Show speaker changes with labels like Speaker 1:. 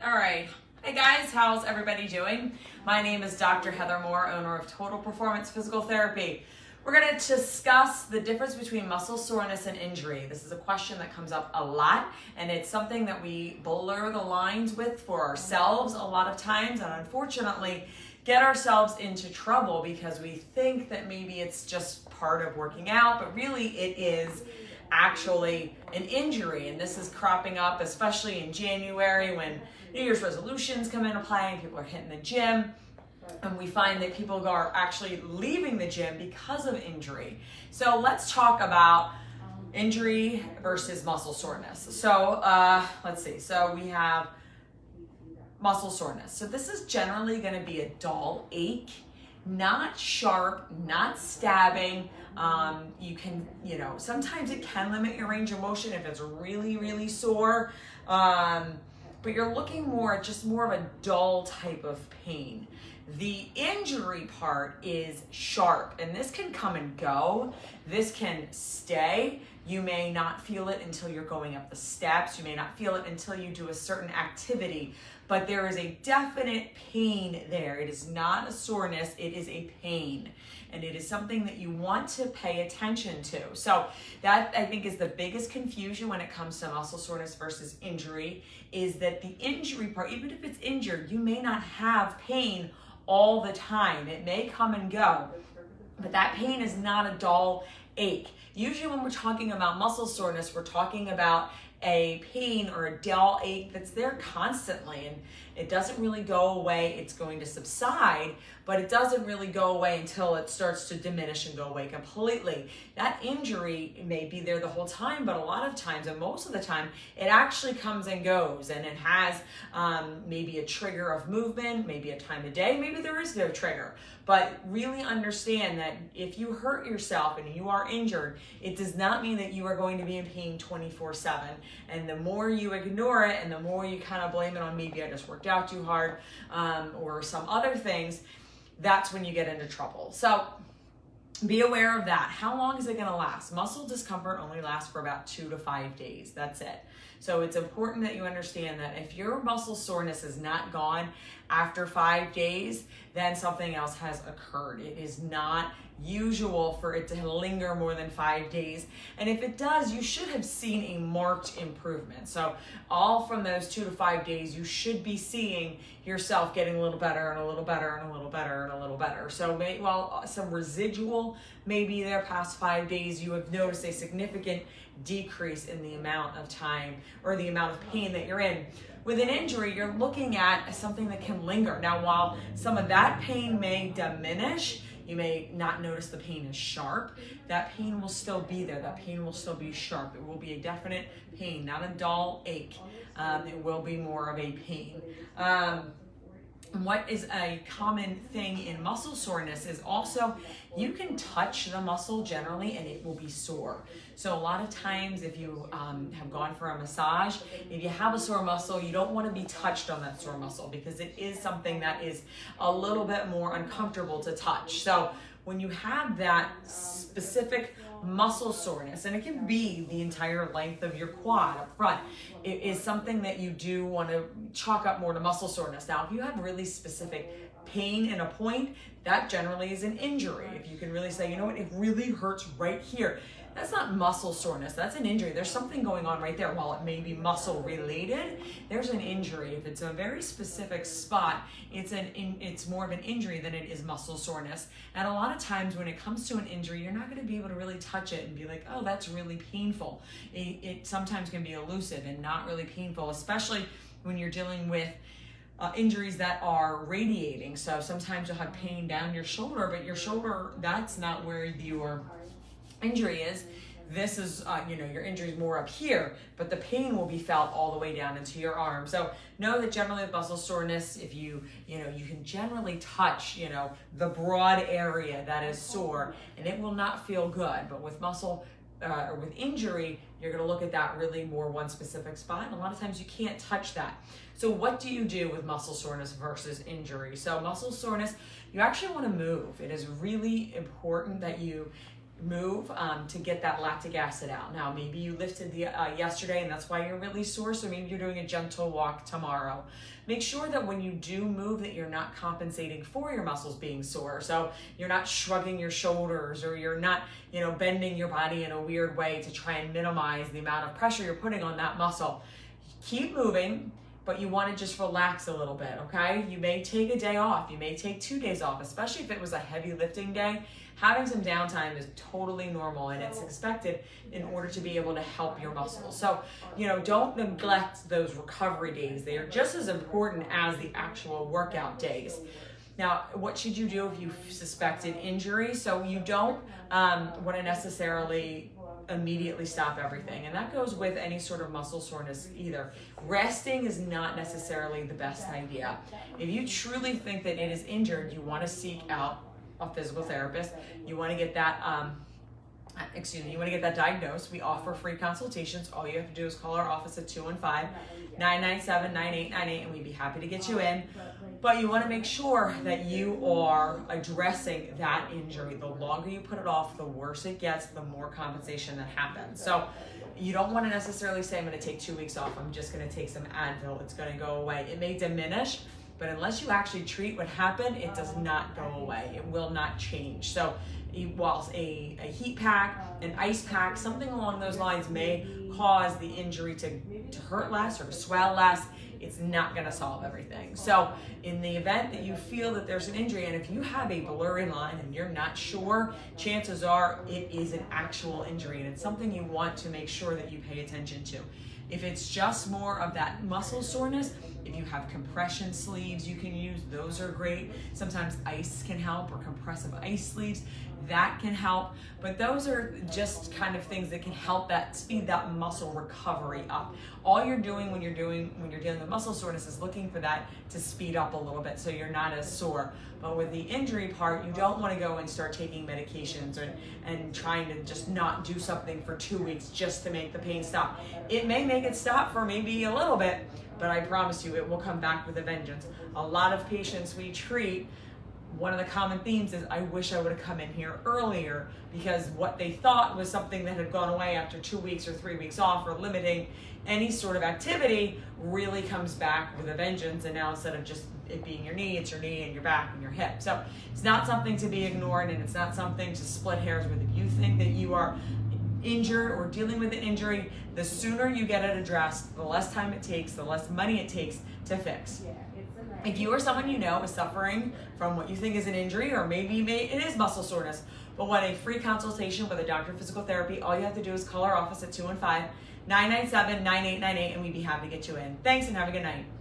Speaker 1: All right. Hey guys, how's everybody doing? My name is Dr. Heather Moore, owner of Total Performance Physical Therapy. We're going to discuss the difference between muscle soreness and injury. This is a question that comes up a lot, and it's something that we blur the lines with for ourselves a lot of times, and unfortunately get ourselves into trouble because we think that maybe it's just part of working out, but really it is actually an injury. And this is cropping up especially in January when New Year's resolutions come into play and people are hitting the gym, and we find that people are actually leaving the gym because of injury. So let's talk about injury versus muscle soreness. So let's see. So we have muscle soreness. So this is generally going to be a dull ache, not sharp, not stabbing. You can, sometimes it can limit your range of motion if it's really, really sore. But you're looking more at just more of a dull type of pain. The injury part is sharp, and this can come and go. This can stay. You may not feel it until you're going up the steps. You may not feel it until you do a certain activity, but there is a definite pain there. It is not a soreness, it is a pain. And it is something that you want to pay attention to. So that, I think, is the biggest confusion when it comes to muscle soreness versus injury, is that the injury part, even if it's injured, you may not have pain all the time. It may come and go, but that pain is not a dull ache. Usually when we're talking about muscle soreness, we're talking about a pain or a dull ache that's there constantly, and it doesn't really go away. It's going to subside, but it doesn't really go away until it starts to diminish and go away completely. That injury may be there the whole time, but a lot of times, and most of the time, it actually comes and goes, and it has maybe a trigger of movement, maybe a time of day, maybe there is no trigger. But really understand that if you hurt yourself and you are injured, it does not mean that you are going to be in pain 24/7. And the more you ignore it and the more you kind of blame it on maybe I just worked out too hard or some other things, that's when you get into trouble. So be aware of that. How long is it going to last? Muscle discomfort only lasts for about 2 to 5 days. That's it. So it's important that you understand that if your muscle soreness is not gone after 5 days, then something else has occurred. It is not usual for it to linger more than 5 days. And if it does, you should have seen a marked improvement. So all from those 2 to 5 days, you should be seeing yourself getting a little better and a little better and a little better and a little better. So while some residual may be there past 5 days, you have noticed a significant decrease in the amount of time or the amount of pain that you're in. With an injury, you're looking at something that can linger. Now, while some of that pain may diminish, you may not notice the pain is sharp, that pain will still be there. That pain will still be sharp. It will be a definite pain, not a dull ache. It will be more of a pain. What is a common thing in muscle soreness is also you can touch the muscle generally and it will be sore. So a lot of times if you have gone for a massage, if you have a sore muscle, you don't want to be touched on that sore muscle because it is something that is a little bit more uncomfortable to touch. So when you have that specific muscle soreness, and it can be the entire length of your quad up front, it is something that you do want to chalk up more to muscle soreness. Now, if you have really specific pain in a point, that generally is an injury. If you can really say, you know what, it really hurts right here. That's not muscle soreness, that's an injury. There's something going on right there. While it may be muscle related, there's an injury. If it's a very specific spot, it's more of an injury than it is muscle soreness. And a lot of times when it comes to an injury, you're not gonna be able to really touch it and be like, oh, that's really painful. It sometimes can be elusive and not really painful, especially when you're dealing with injuries that are radiating. So sometimes you'll have pain down your shoulder, but your shoulder, that's not where your injury is. This is, your injury is more up here, but the pain will be felt all the way down into your arm. So know that generally with muscle soreness, if you can generally touch, the broad area that is sore, and it will not feel good. But with muscle or with injury, you're going to look at that really more one specific spot. And a lot of times you can't touch that. So what do you do with muscle soreness versus injury? So muscle soreness, you actually want to move. It is really important that you move to get that lactic acid out. Now, maybe you lifted yesterday and that's why you're really sore, so maybe you're doing a gentle walk tomorrow. Make sure that when you do move that you're not compensating for your muscles being sore. So you're not shrugging your shoulders, or you're not, bending your body in a weird way to try and minimize the amount of pressure you're putting on that muscle. Keep moving, but you want to just relax a little bit, okay? You may take a day off. You may take 2 days off, especially if it was a heavy lifting day. Having some downtime is totally normal, and it's expected in order to be able to help your muscles. So, don't neglect those recovery days. They are just as important as the actual workout days. Now, what should you do if you suspected injury? So you don't want to necessarily immediately stop everything, and that goes with any sort of muscle soreness either. Resting is not necessarily the best idea. If you truly think that it is injured, you want to seek out a physical therapist. You want to get that diagnosed. We offer free consultations. All you have to do is call our office at 215-997-9898, and we'd be happy to get you in. But you want to make sure that you are addressing that injury. The longer you put it off, the worse it gets, the more compensation that happens. So you don't want to necessarily say, I'm going to take 2 weeks off, I'm just going to take some Advil, it's going to go away. It may diminish, but unless you actually treat what happened, it does not go away. It will not change. So whilst a heat pack, an ice pack, something along those lines may cause the injury to hurt less or to swell less, it's not going to solve everything. So in the event that you feel that there's an injury, and if you have a blurry line and you're not sure, chances are it is an actual injury, and it's something you want to make sure that you pay attention to. If it's just more of that muscle soreness, if you have compression sleeves you can use, those are great. Sometimes ice can help, or compressive ice sleeves, that can help. But those are just kind of things that can help speed that muscle recovery up. All you're doing when you're dealing with muscle soreness is looking for that to speed up a little bit so you're not as sore. But with the injury part, you don't want to go and start taking medications and trying to just not do something for 2 weeks just to make the pain stop. It may make it stop for maybe a little bit, but I promise you it will come back with a vengeance. A lot of patients we treat, one of the common themes is, I wish I would have come in here earlier, because what they thought was something that had gone away after 2 weeks or 3 weeks off or limiting any sort of activity really comes back with a vengeance. And now instead of just it being your knee, it's your knee and your back and your hip. So it's not something to be ignored, and it's not something to split hairs with. If you think that you are injured or dealing with an injury, the sooner you get it addressed, the less time it takes, the less money it takes to fix. If you or someone you know is suffering from what you think is an injury, or maybe it is muscle soreness, but want a free consultation with a doctor of physical therapy, all you have to do is call our office at 215-997-9898, and we'd be happy to get you in. Thanks, and have a good night.